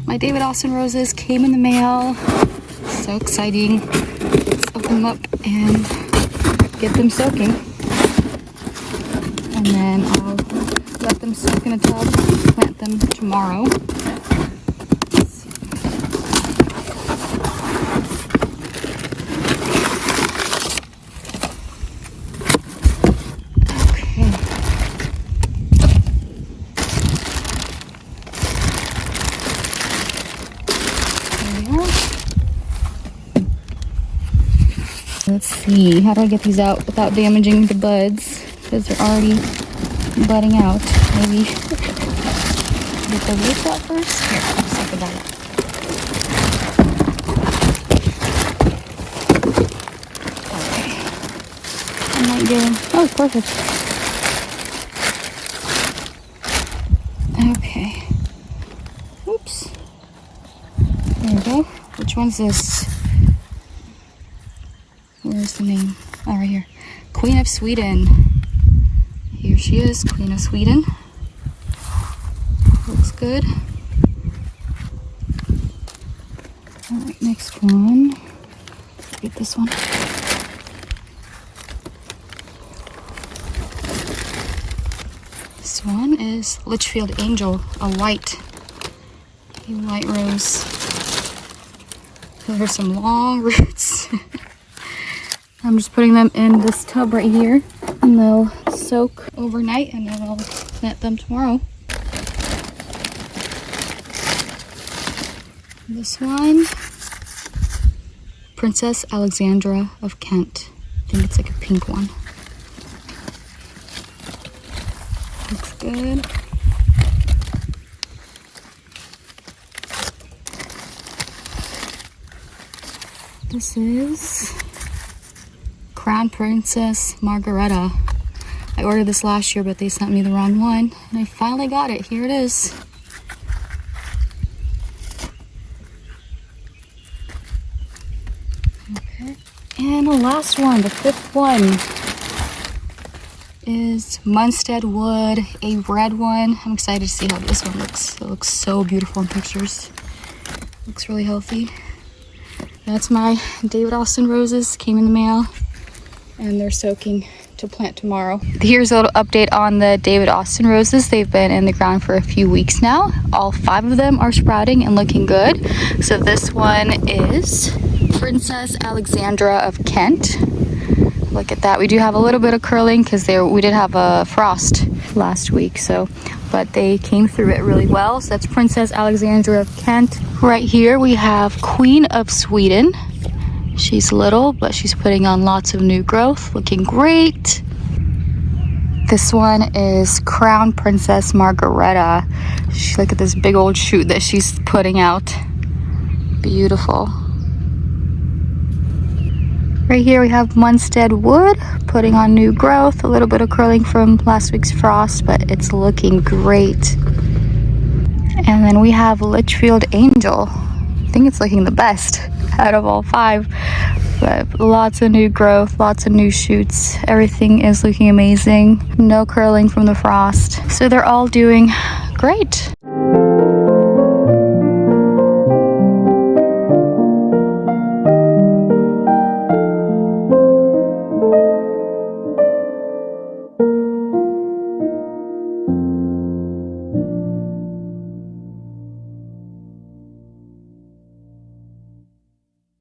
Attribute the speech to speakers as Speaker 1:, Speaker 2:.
Speaker 1: My David Austin roses came in the mail. So exciting. Let's open them up and get them soaking. And then I'll let them soak in a tub, plant them tomorrow. Let's see, how do I get these out without damaging the buds? Because they're already budding out. Maybe get the roots out first? Here, I'll suck it out. Okay. I might get, oh, perfect. Okay. Oops. There we go. Which one's this? Where's the name? Oh, right here. Queen of Sweden. Here she is, Queen of Sweden. Looks good. Alright, next one. Get this one. This one is Litchfield Angel, a white rose. There's some long roots. I'm just putting them in this tub right here, and they'll soak overnight, and then I'll plant them tomorrow. This one, Princess Alexandra of Kent. I think it's like a pink one. Looks good. This is Crown Princess Margareta. I ordered this last year, but they sent me the wrong one, and I finally got it. Here it is. Okay. And the last one, the fifth one, is Munstead Wood, a red one. I'm excited to see how this one looks. It looks so beautiful in pictures. Looks really healthy. That's my David Austin roses, came in the mail, and they're soaking to plant tomorrow. Here's a little update on the David Austin roses. They've been in the ground for a few weeks now. All 5 of them are sprouting and looking good. So this one is Princess Alexandra of Kent. Look at that. We do have a little bit of curling because we did have a frost last week, but they came through it really well. So that's Princess Alexandra of Kent. Right here we have Queen of Sweden. She's little, but she's putting on lots of new growth, looking great. This one is Crown Princess Margareta. Look at this big old shoot that she's putting out. Beautiful. Right here we have Munstead Wood, putting on new growth, a little bit of curling from last week's frost, but it's looking great. And then we have Litchfield Angel. I think it's looking the best out of all 5, but lots of new growth, lots of new shoots. Everything is looking amazing. No curling from the frost. So they're all doing great.